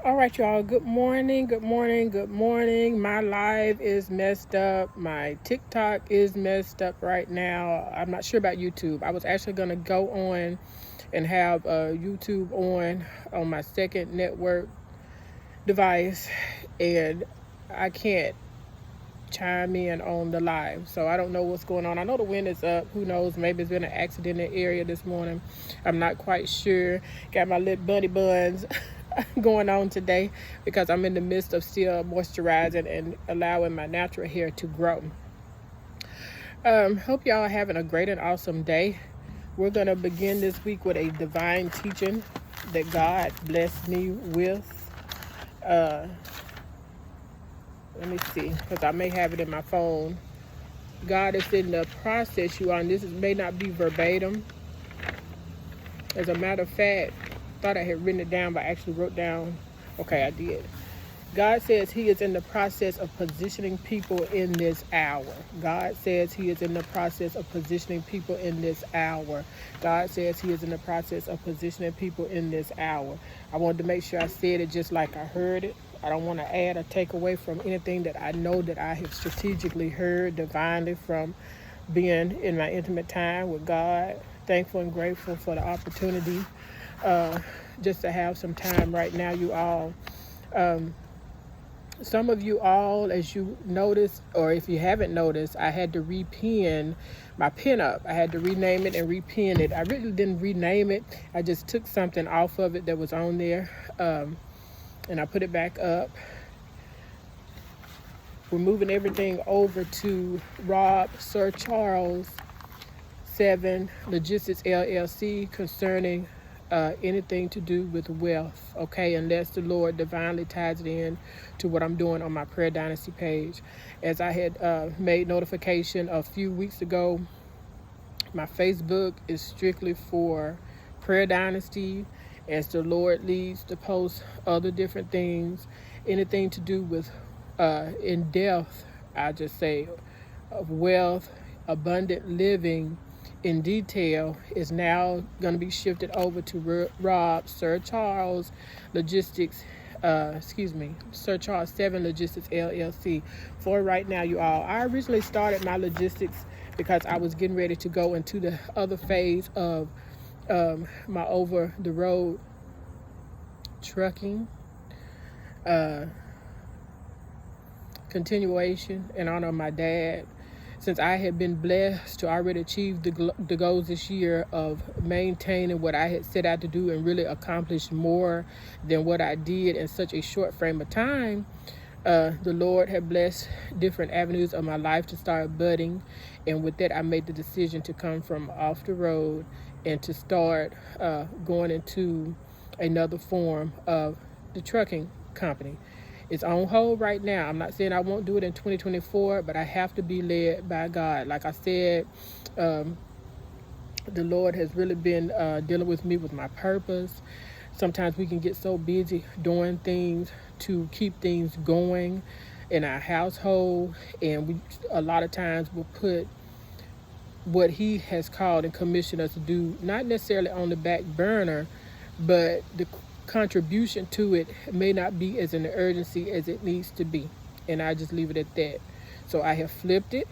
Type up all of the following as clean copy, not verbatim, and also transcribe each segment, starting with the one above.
All right, y'all. Good morning. Good morning. Good morning. My live is messed up. My TikTok is messed up right now. I'm not sure about YouTube. I was actually going to go on and have YouTube on my second network device, and I can't chime in on the live. So I don't know what's going on. I know the wind is up. Who knows? Maybe it's been an accident in the area this morning. I'm not quite sure. Got my little bunny buns going on today because I'm in the midst of still moisturizing and allowing my natural hair to grow. Hope y'all are having a great and awesome day. We're going to begin this week with a divine teaching that God blessed me with. Let me see, because I may have it in my phone. God is in the process, you all, and this may not be verbatim. As a matter of fact, I thought I had written it down, but I actually wrote down, okay, I did. God says he is in the process of positioning people in this hour. God says he is in the process of positioning people in this hour. God says he is in the process of positioning people in this hour. I wanted to make sure I said it just like I heard it. I don't want to add or take away from anything that I know that I have strategically heard divinely from being in my intimate time with God. Thankful and grateful for the opportunity just to have some time right now, you all. Some of you all, as you noticed, or if you haven't noticed, I had to repin my pinup. I had to rename it and repin it. I really didn't rename it. I just took something off of it that was on there, and I put it back up. We're moving everything over to Rob Sir Charles 7 Logistics LLC concerning anything to do with wealth, okay, unless the Lord divinely ties it in to what I'm doing on my Prayer Dynasty page. As I had made notification a few weeks ago, my Facebook is strictly for Prayer Dynasty. As the Lord leads to post other different things, anything to do with in depth, I just say, of wealth, abundant living, in detail, is now going to be shifted over to Rob Sir Charles Logistics, Sir Charles 7 Logistics LLC. For right now, you all, I originally started my logistics because I was getting ready to go into the other phase of my over the road trucking continuation in honor of my dad. Since I had been blessed to already achieve the goals this year of maintaining what I had set out to do and really accomplish more than what I did in such a short frame of time, the Lord had blessed different avenues of my life to start budding. And with that, I made the decision to come from off the road and to start going into another form of the trucking company. It's on hold right now. I'm not saying I won't do it in 2024, but I have to be led by God. Like I said, the Lord has really been dealing with me with my purpose. Sometimes we can get so busy doing things to keep things going in our household, and we a lot of times will put what he has called and commissioned us to do, not necessarily on the back burner, but the contribution to it may not be as an urgency as it needs to be. And I just leave it at that. So I have flipped it.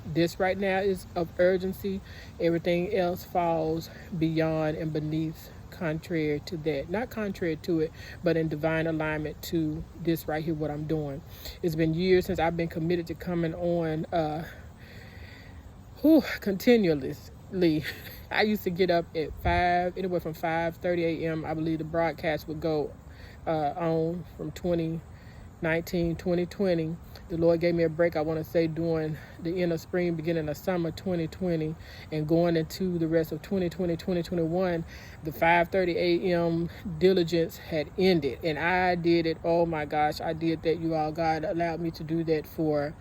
This right now is of urgency. Everything else falls beyond and beneath, contrary to that. Not contrary to it, but in divine alignment to this right here, what I'm doing. It's been years since I've been committed to coming on continuously. I used to get up at 5, anywhere from 5:30 a.m. I believe the broadcast would go on from 2019, 2020. The Lord gave me a break, I want to say, during the end of spring, beginning of summer 2020, and going into the rest of 2020, 2021, the 5:30 a.m. diligence had ended. And I did it. Oh my gosh, I did that, you all. God allowed me to do that for,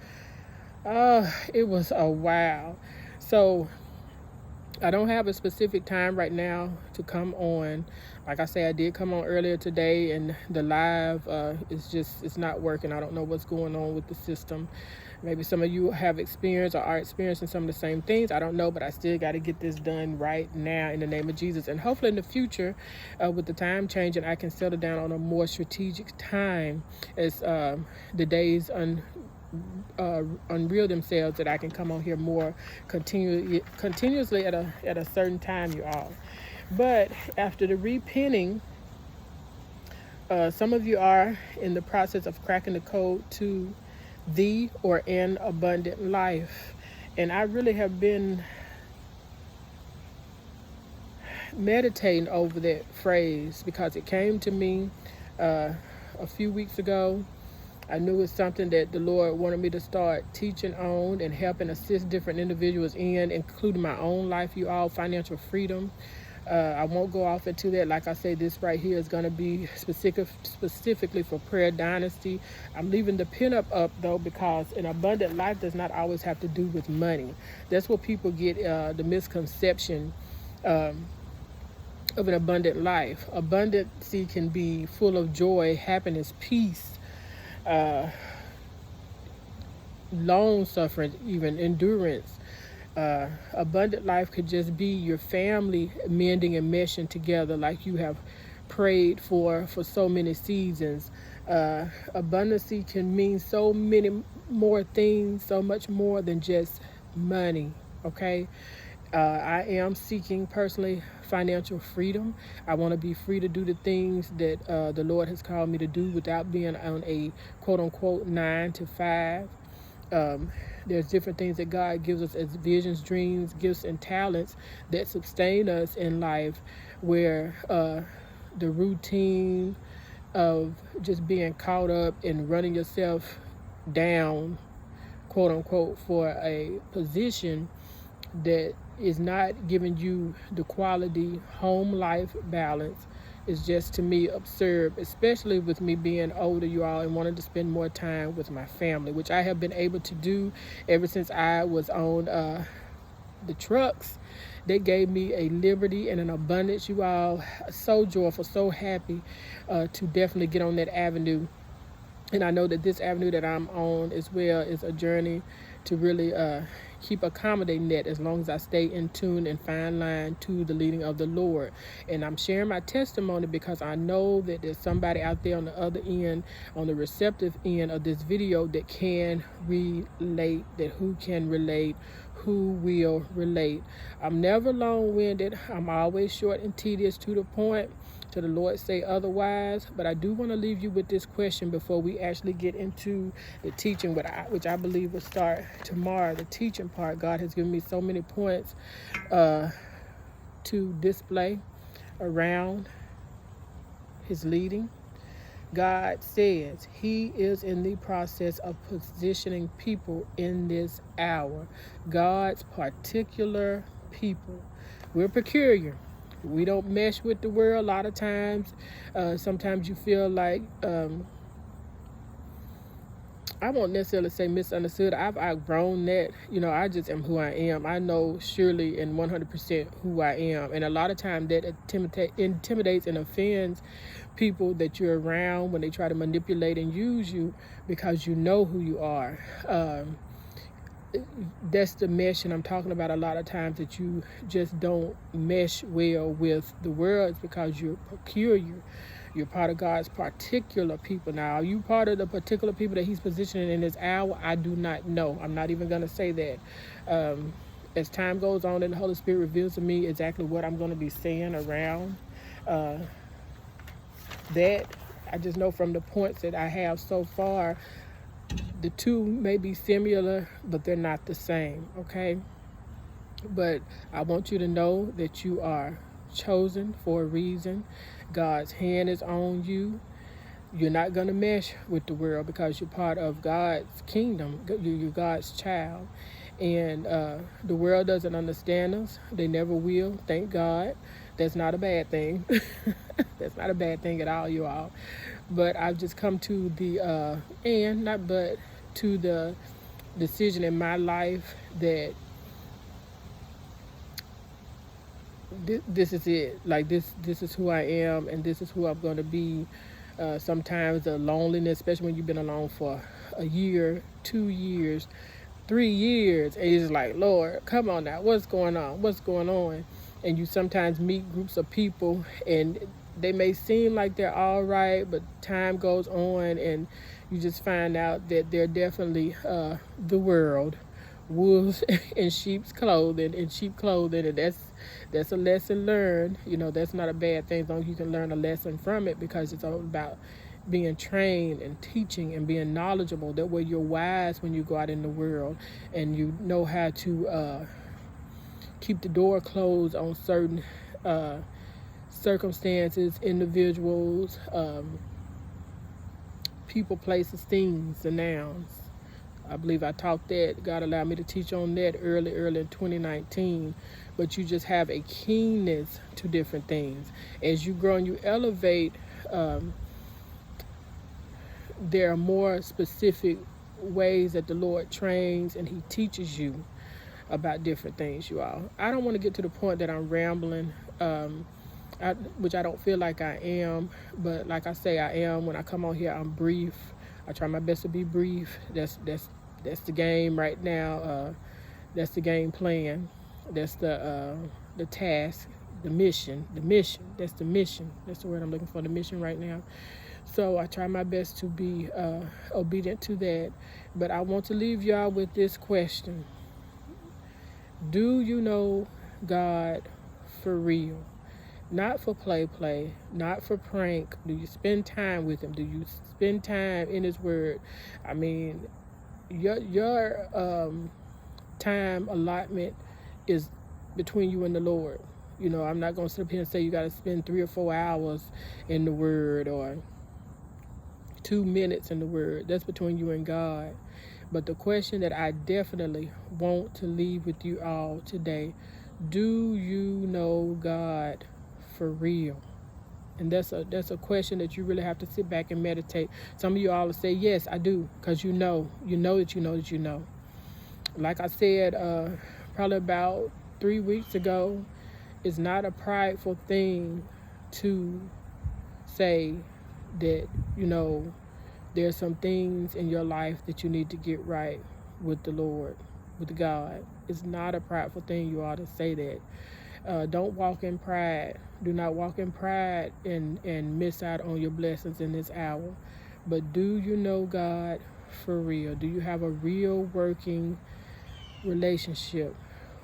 it was a while. So I don't have a specific time right now to come on. Like I say, I did come on earlier today, and the live it's not working. I don't know what's going on with the system. Maybe some of you have experienced or are experiencing some of the same things. I don't know, but I still got to get this done right now in the name of Jesus. And hopefully in the future, with the time changing, I can settle down on a more strategic time as the days unreel themselves, that I can come on here more continuously at a certain time, you all. But after the repenting, some of you are in the process of cracking the code to the or an abundant life. And I really have been meditating over that phrase because it came to me a few weeks ago. I knew it's something that the Lord wanted me to start teaching on and help and assist different individuals in, including my own life, you all, financial freedom. I won't go off into that. Like I say, this right here is going to be specifically for Prayer Dynasty. I'm leaving the pinup up, though, because an abundant life does not always have to do with money. That's what people get the misconception of an abundant life. Abundancy can be full of joy, happiness, peace, long suffering, even endurance. Abundant life could just be your family mending and meshing together like you have prayed for so many seasons. Abundancy can mean so many more things, so much more than just money, okay? I am seeking personally financial freedom. I want to be free to do the things that the Lord has called me to do without being on a quote-unquote 9 to 5. There's different things that God gives us as visions, dreams, gifts, and talents that sustain us in life, where the routine of just being caught up in running yourself down, quote unquote, for a position that is not giving you the quality home life balance is just, to me, absurd, especially with me being older, you all, and wanting to spend more time with my family, which I have been able to do ever since I was on the trucks. They gave me a liberty and an abundance, you all. So joyful, so happy to definitely get on that avenue. And I know that this avenue that I'm on as well is a journey to really keep accommodating that, as long as I stay in tune and fine line to the leading of the Lord. And I'm sharing my testimony because I know that there's somebody out there on the other end, on the receptive end of this video, that can relate, who can relate, who will relate. I'm never long-winded. I'm always short and tedious, to the point, till the Lord say otherwise. But I do want to leave you with this question before we actually get into the teaching, which I believe will start tomorrow. The teaching part, God has given me so many points to display around his leading. God says he is in the process of positioning people in this hour. God's particular people. We're peculiar. We don't mesh with the world a lot of times. Sometimes you feel like, I won't necessarily say misunderstood. I've outgrown that. You know, I just am who I am. I know surely and 100% who I am. And a lot of times that intimidates and offends people that you're around when they try to manipulate and use you, because you know who you are. That's the mesh, and I'm talking about a lot of times that you just don't mesh well with the world because you're peculiar. You're part of God's particular people. Now, are you part of the particular people that he's positioning in this hour? I do not know. I'm not even going to say that. As time goes on and the Holy Spirit reveals to me exactly what I'm going to be saying around that, I just know from the points that I have so far, the two may be similar, but they're not the same, okay? But I want you to know that you are chosen for a reason. God's hand is on you. You're not going to mesh with the world because you're part of God's kingdom. You're God's child. And the world doesn't understand us. They never will, thank God. That's not a bad thing. That's not a bad thing at all, you all. But I've just come to the to the decision in my life that this is it. Like this is who I am, and this is who I'm going to be Sometimes the loneliness, especially when you've been alone for a year, 2 years, 3 years, and you're just like, Lord, come on now, what's going on? What's going on? And you sometimes meet groups of people, and they may seem like they're all right, but time goes on, and you just find out that they're definitely the world, wolves in sheep's clothing, and that's a lesson learned. That's not a bad thing as long as you can learn a lesson from it, because it's all about being trained and teaching and being knowledgeable. That way you're wise when you go out in the world, and you know how to keep the door closed on certain circumstances, individuals, people, places, things, the nouns. I believe I taught that. God allowed me to teach on that early in 2019. But you just have a keenness to different things. As you grow and you elevate, there are more specific ways that the Lord trains and He teaches you about different things, you all. I don't want to get to the point that I'm rambling, which I don't feel like I am. But like I say, I am. When I come on here, I'm brief. I try my best to be brief. That's the game right now. That's the game plan. That's the task, the mission. That's the mission. That's the word I'm looking for, the mission right now. So I try my best to be obedient to that. But I want to leave y'all with this question. Do you know God for real? Not for play, not for prank. Do you spend time with Him? Do you spend time in His Word? I mean, your time allotment is between you and the Lord. I'm not going to sit up here and say you got to spend 3 or 4 hours in the Word, or 2 minutes in the Word. That's between you and God. But the question that I definitely want to leave with you all today, do you know God for real? And that's a question that you really have to sit back and meditate. Some of you all will say, yes, I do, because you know that you know that you know. Like I said, probably about 3 weeks ago, it's not a prideful thing to say that, there's some things in your life that you need to get right with the Lord, with God. It's not a prideful thing. You ought to say that. Don't walk in pride. Do not walk in pride and miss out on your blessings in this hour. But do you know God for real? Do you have a real working relationship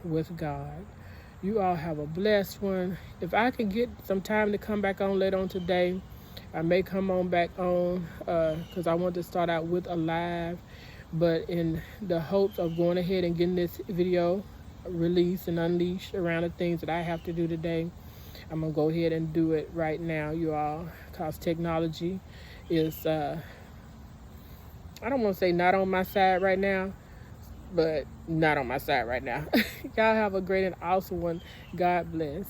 with God? You all have a blessed one. If I can get some time to come back on later on today, I may come on back on because I want to start out with a live, but in the hopes of going ahead and getting this video released and unleashed around the things that I have to do today, I'm going to go ahead and do it right now, you all, because technology is, I don't want to say not on my side right now, but not on my side right now. Y'all have a great and awesome one. God bless.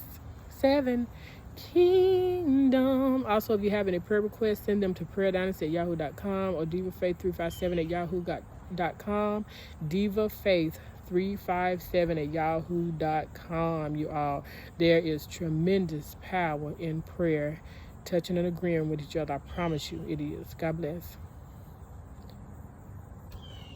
7 Kingdom. Also, if you have any prayer requests, send them to prayerdynasty@yahoo.com or divafaith357@yahoo.com. divafaith357@yahoo.com. You all, there is tremendous power in prayer, touching and agreeing with each other. I promise you it is. God bless.